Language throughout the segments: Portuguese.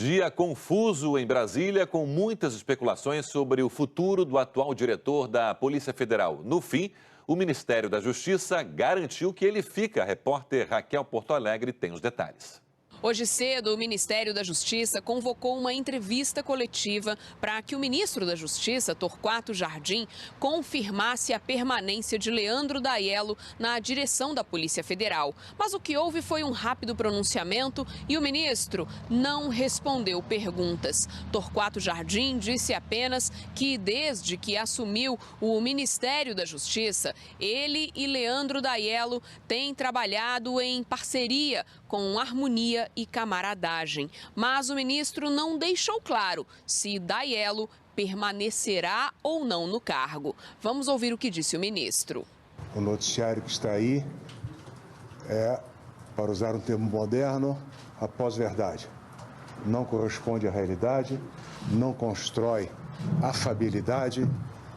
Dia confuso em Brasília, com muitas especulações sobre o futuro do atual diretor da Polícia Federal. No fim, o Ministério da Justiça garantiu que ele fica. A repórter Raquel Portoalegre tem os detalhes. Hoje cedo, o Ministério da Justiça convocou uma entrevista coletiva para que o ministro da Justiça, Torquato Jardim, confirmasse a permanência de Leandro Daiello na direção da Polícia Federal. Mas o que houve foi um rápido pronunciamento e o ministro não respondeu perguntas. Torquato Jardim disse apenas que, desde que assumiu o Ministério da Justiça, ele e Leandro Daiello têm trabalhado em parceria, com harmonia e camaradagem. Mas o ministro não deixou claro se Daiello permanecerá ou não no cargo. Vamos ouvir o que disse o ministro. O noticiário que está aí é, para usar um termo moderno, a pós-verdade. Não corresponde à realidade, não constrói afabilidade,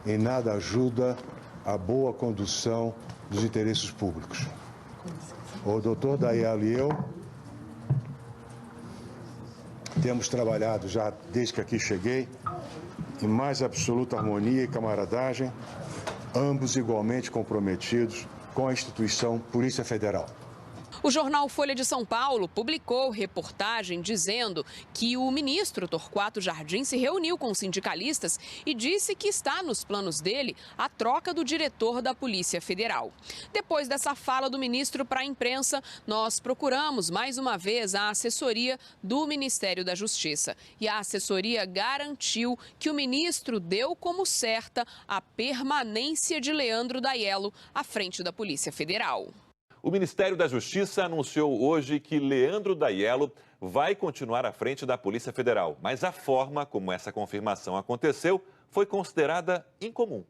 em nada ajuda a boa condução dos interesses públicos. O doutor Daiello e eu temos trabalhado já desde que aqui cheguei em mais absoluta harmonia e camaradagem, ambos igualmente comprometidos com a instituição Polícia Federal. O jornal Folha de São Paulo publicou reportagem dizendo que o ministro Torquato Jardim se reuniu com sindicalistas e disse que está nos planos dele a troca do diretor da Polícia Federal. Depois dessa fala do ministro para a imprensa, nós procuramos mais uma vez a assessoria do Ministério da Justiça. E a assessoria garantiu que o ministro deu como certa a permanência de Leandro Daiello à frente da Polícia Federal. O Ministério da Justiça anunciou hoje que Leandro Daiello vai continuar à frente da Polícia Federal, mas a forma como essa confirmação aconteceu foi considerada incomum.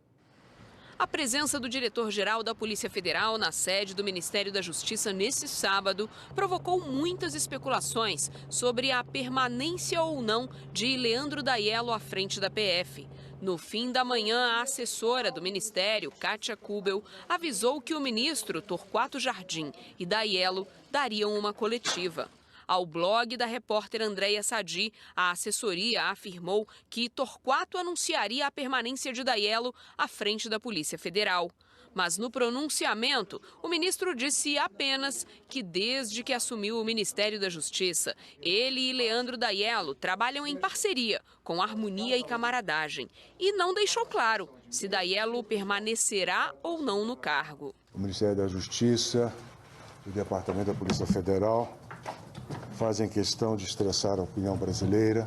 A presença do diretor-geral da Polícia Federal na sede do Ministério da Justiça nesse sábado provocou muitas especulações sobre a permanência ou não de Leandro Daiello à frente da PF. No fim da manhã, a assessora do Ministério, Kátia Kubel, avisou que o ministro Torquato Jardim e Daiello dariam uma coletiva. Ao blog da repórter Andréia Sadi, a assessoria afirmou que Torquato anunciaria a permanência de Daiello à frente da Polícia Federal. Mas no pronunciamento, o ministro disse apenas que desde que assumiu o Ministério da Justiça, ele e Leandro Daiello trabalham em parceria, com harmonia e camaradagem. E não deixou claro se Daiello permanecerá ou não no cargo. O Ministério da Justiça e o Departamento da Polícia Federal fazem questão de expressar a opinião brasileira,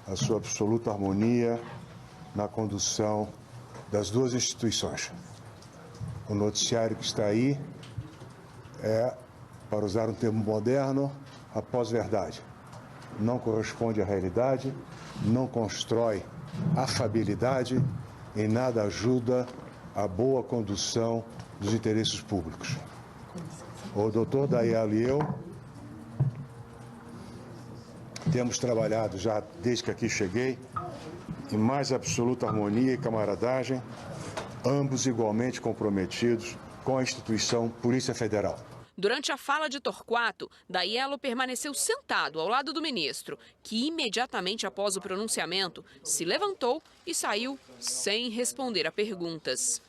a sua absoluta harmonia na condução das duas instituições. O noticiário que está aí é, para usar um termo moderno, a pós-verdade. Não corresponde à realidade, não constrói afabilidade, em nada ajuda a boa condução dos interesses públicos. O doutor Daiello e eu temos trabalhado já desde que aqui cheguei em mais absoluta harmonia e camaradagem, ambos igualmente comprometidos com a instituição Polícia Federal. Durante a fala de Torquato, Daiello permaneceu sentado ao lado do ministro, que imediatamente após o pronunciamento se levantou e saiu sem responder a perguntas.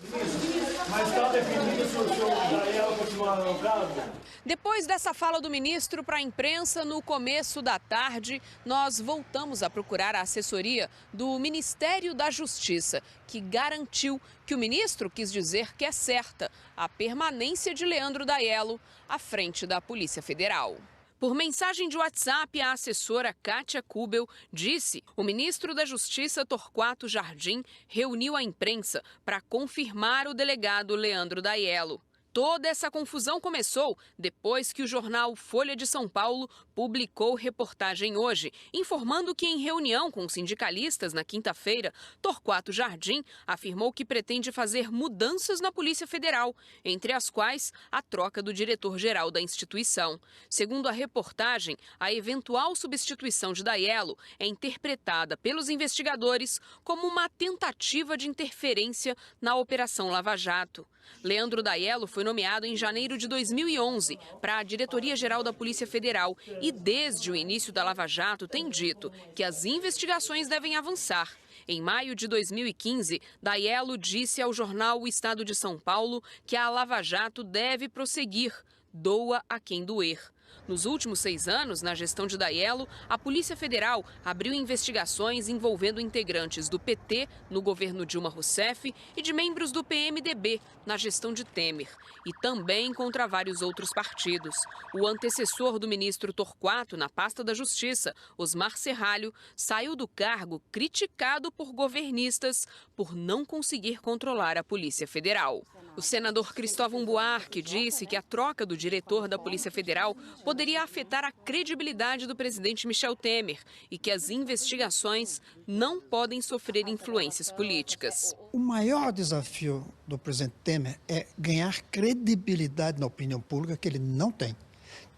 Mas está definido se o senhor Daiello continuar no cargo? Depois dessa fala do ministro para a imprensa, no começo da tarde, nós voltamos a procurar a assessoria do Ministério da Justiça, que garantiu que o ministro quis dizer que é certa a permanência de Leandro Daiello à frente da Polícia Federal. Por mensagem de WhatsApp, a assessora Kátia Kubel disse que o ministro da Justiça, Torquato Jardim, reuniu a imprensa para confirmar o delegado Leandro Daiello. Toda essa confusão começou depois que o jornal Folha de São Paulo publicou reportagem hoje, informando que em reunião com sindicalistas na quinta-feira, Torquato Jardim afirmou que pretende fazer mudanças na Polícia Federal, entre as quais a troca do diretor-geral da instituição. Segundo a reportagem, a eventual substituição de Daiello é interpretada pelos investigadores como uma tentativa de interferência na Operação Lava Jato. Leandro Daiello foi foi nomeado em janeiro de 2011 para a Diretoria-Geral da Polícia Federal e desde o início da Lava Jato tem dito que as investigações devem avançar. Em maio de 2015, Daiello disse ao jornal O Estado de São Paulo que a Lava Jato deve prosseguir, doa a quem doer. Nos últimos 6 anos, na gestão de Daiello, a Polícia Federal abriu investigações envolvendo integrantes do PT no governo Dilma Rousseff e de membros do PMDB na gestão de Temer, e também contra vários outros partidos. O antecessor do ministro Torquato na pasta da Justiça, Osmar Serralho, saiu do cargo criticado por governistas por não conseguir controlar a Polícia Federal. O senador Cristóvão Buarque disse que a troca do diretor da Polícia Federal poderia afetar a credibilidade do presidente Michel Temer e que as investigações não podem sofrer influências políticas. O maior desafio do presidente Temer é ganhar credibilidade na opinião pública, que ele não tem.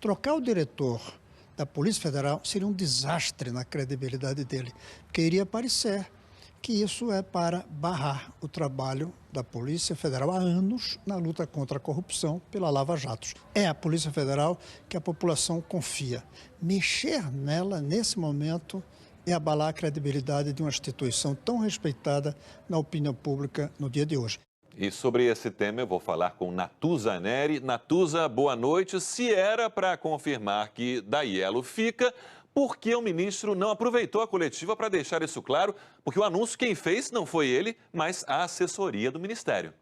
Trocar o diretor da Polícia Federal seria um desastre na credibilidade dele, porque iria parecer que isso é para barrar o trabalho da Polícia Federal há anos na luta contra a corrupção pela Lava Jato. É a Polícia Federal que a população confia. Mexer nela, nesse momento, é abalar a credibilidade de uma instituição tão respeitada na opinião pública no dia de hoje. E sobre esse tema eu vou falar com Natuza Neri. Natuza, boa noite. Se era para confirmar que Daiello fica, por que o ministro não aproveitou a coletiva para deixar isso claro? Porque o anúncio quem fez não foi ele, mas a assessoria do ministério.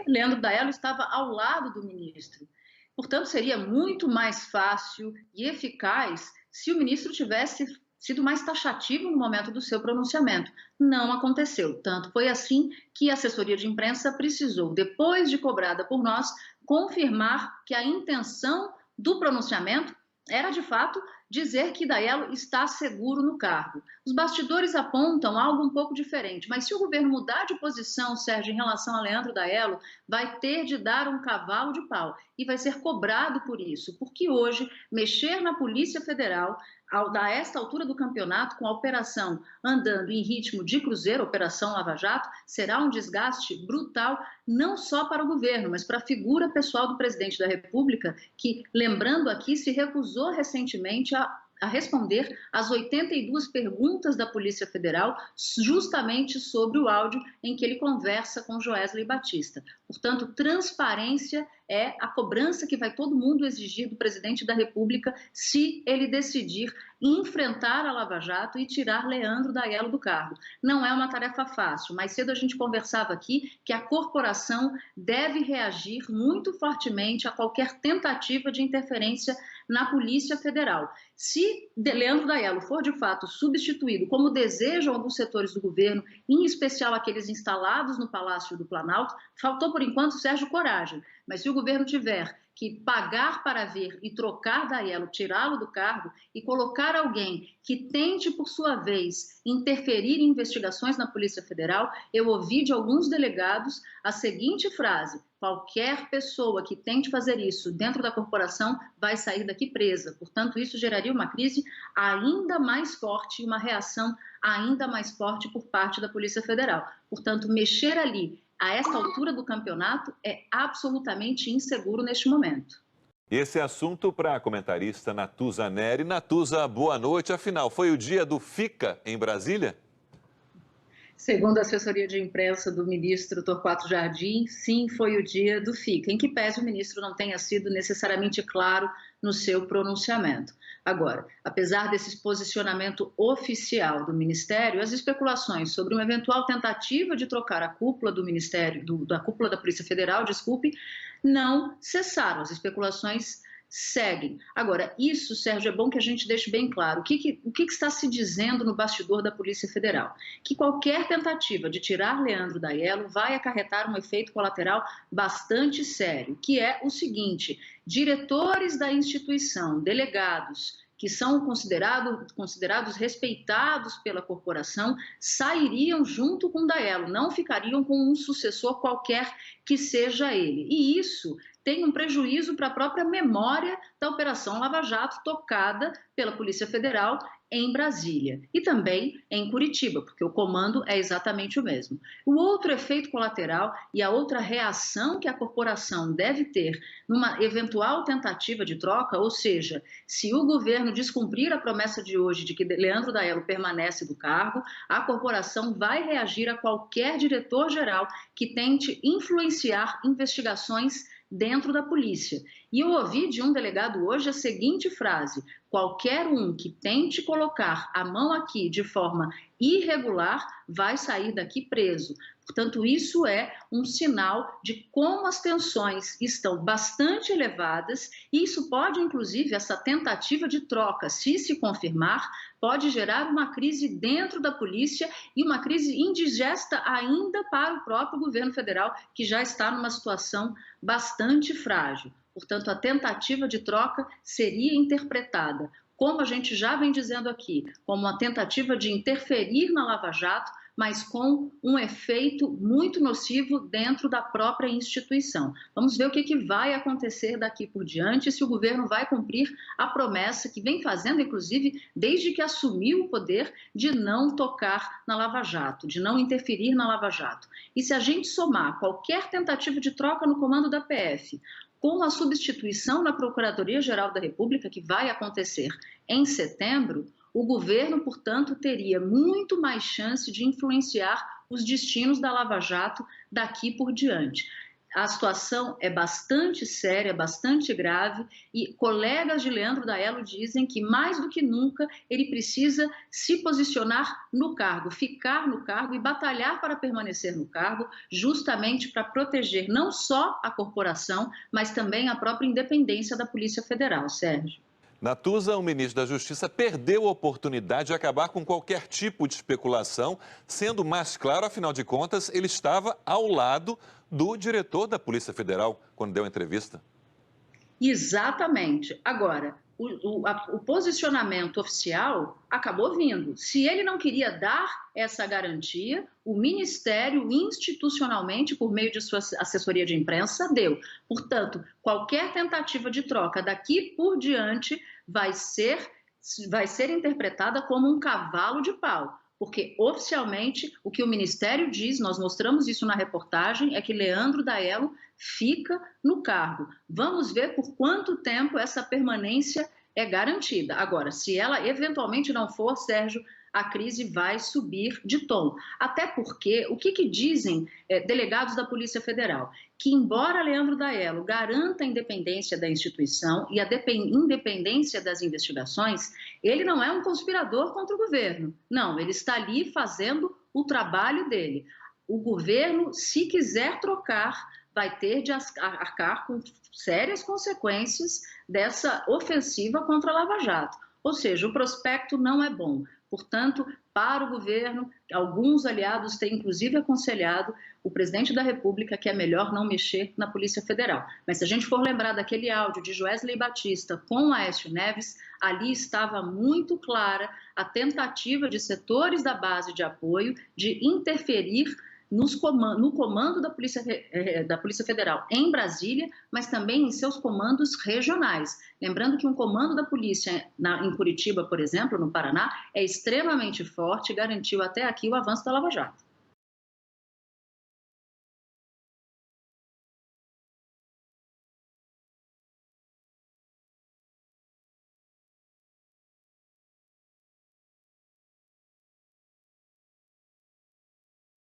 Leandro Daiello estava ao lado do ministro. Portanto, seria muito mais fácil e eficaz se o ministro tivesse sido mais taxativo no momento do seu pronunciamento. Não aconteceu. Tanto foi assim que a assessoria de imprensa precisou, depois de cobrada por nós, confirmar que a intenção do pronunciamento era, de fato, dizer que Daiello está seguro no cargo. Os bastidores apontam algo um pouco diferente, mas se o governo mudar de posição, Sérgio, em relação a Leandro Daiello, vai ter de dar um cavalo de pau e vai ser cobrado por isso, porque hoje mexer na Polícia Federal, a esta altura do campeonato, com a operação andando em ritmo de cruzeiro, Operação Lava Jato, será um desgaste brutal, não só para o governo, mas para a figura pessoal do presidente da República, que, lembrando aqui, se recusou recentemente a responder às 82 perguntas da Polícia Federal, justamente sobre o áudio em que ele conversa com Joesley Batista. Portanto, transparência é a cobrança que vai todo mundo exigir do presidente da República se ele decidir enfrentar a Lava Jato e tirar Leandro Daiello do cargo. Não é uma tarefa fácil. Mais cedo a gente conversava aqui que a corporação deve reagir muito fortemente a qualquer tentativa de interferência na Polícia Federal. Se Leandro Daiello for, de fato, substituído, como desejam alguns setores do governo, em especial aqueles instalados no Palácio do Planalto, faltou, por enquanto, Sérgio coragem. Mas se o governo tiver que pagar para ver e trocar Daiello, tirá-lo do cargo e colocar alguém que tente, por sua vez, interferir em investigações na Polícia Federal, eu ouvi de alguns delegados a seguinte frase: qualquer pessoa que tente fazer isso dentro da corporação vai sair daqui presa. Portanto, isso geraria uma crise ainda mais forte e uma reação ainda mais forte por parte da Polícia Federal. Portanto, mexer ali a esta altura do campeonato é absolutamente inseguro neste momento. Esse é assunto para a comentarista Natuza Neri. Natuza, boa noite. Afinal, foi o dia do Fica em Brasília? Segundo a assessoria de imprensa do ministro Torquato Jardim, sim, foi o dia do Fica, em que pese o ministro não tenha sido necessariamente claro no seu pronunciamento. Agora, apesar desse posicionamento oficial do Ministério, as especulações sobre uma eventual tentativa de trocar a cúpula do Ministério, da cúpula da Polícia Federal, não cessaram. As especulações seguem. Agora, isso, Sérgio, é bom que a gente deixe bem claro. O que está se dizendo no bastidor da Polícia Federal? Que qualquer tentativa de tirar Leandro Daiello vai acarretar um efeito colateral bastante sério, que é o seguinte: diretores da instituição, delegados, que são considerados respeitados pela corporação, sairiam junto com Daiello, não ficariam com um sucessor qualquer que seja ele. E isso tem um prejuízo para a própria memória da Operação Lava Jato, tocada pela Polícia Federal em Brasília e também em Curitiba, porque o comando é exatamente o mesmo. O outro efeito colateral e a outra reação que a corporação deve ter numa eventual tentativa de troca, ou seja, se o governo descumprir a promessa de hoje de que Leandro Daello permanece no cargo, a corporação vai reagir a qualquer diretor-geral que tente influenciar investigações dentro da polícia. E eu ouvi de um delegado hoje a seguinte frase: qualquer um que tente colocar a mão aqui de forma irregular vai sair daqui preso. Portanto, isso é um sinal de como as tensões estão bastante elevadas e isso pode, inclusive, essa tentativa de troca, se confirmar, pode gerar uma crise dentro da polícia e uma crise indigesta ainda para o próprio governo federal, que já está numa situação bastante frágil. Portanto, a tentativa de troca seria interpretada, como a gente já vem dizendo aqui, como uma tentativa de interferir na Lava Jato, mas com um efeito muito nocivo dentro da própria instituição. Vamos ver o que vai acontecer daqui por diante, se o governo vai cumprir a promessa que vem fazendo, inclusive, desde que assumiu o poder, de não tocar na Lava Jato, de não interferir na Lava Jato. E se a gente somar qualquer tentativa de troca no comando da PF, com a substituição na Procuradoria-Geral da República, que vai acontecer em setembro, o governo, portanto, teria muito mais chance de influenciar os destinos da Lava Jato daqui por diante. A situação é bastante séria, bastante grave e colegas de Leandro Daello dizem que, mais do que nunca, ele precisa se posicionar no cargo, ficar no cargo e batalhar para permanecer no cargo, justamente para proteger não só a corporação, mas também a própria independência da Polícia Federal. Sérgio. Natuza, o ministro da Justiça, perdeu a oportunidade de acabar com qualquer tipo de especulação, sendo mais claro, afinal de contas, ele estava ao lado do diretor da Polícia Federal quando deu a entrevista. Exatamente. Agora, o posicionamento oficial acabou vindo. Se ele não queria dar essa garantia, o Ministério, institucionalmente, por meio de sua assessoria de imprensa, deu. Portanto, qualquer tentativa de troca daqui por diante vai ser interpretada como um cavalo de pau. Porque, oficialmente, o que o Ministério diz, nós mostramos isso na reportagem, é que Leandro Daello fica no cargo. Vamos ver por quanto tempo essa permanência é garantida. Agora, se ela eventualmente não for, Sérgio, a crise vai subir de tom. Até porque, o que dizem delegados da Polícia Federal? Que, embora Leandro Daello garanta a independência da instituição e a independência das investigações, ele não é um conspirador contra o governo. Não, ele está ali fazendo o trabalho dele. O governo, se quiser trocar, vai ter de arcar com sérias consequências dessa ofensiva contra a Lava Jato. Ou seja, o prospecto não é bom. Portanto, para o governo, alguns aliados têm inclusive aconselhado o presidente da República que é melhor não mexer na Polícia Federal. Mas se a gente for lembrar daquele áudio de Joesley Batista com Aécio Neves, ali estava muito clara a tentativa de setores da base de apoio de interferir no comando da Polícia Federal em Brasília, mas também em seus comandos regionais. Lembrando que um comando da polícia em Curitiba, por exemplo, no Paraná, é extremamente forte e garantiu até aqui o avanço da Lava Jato.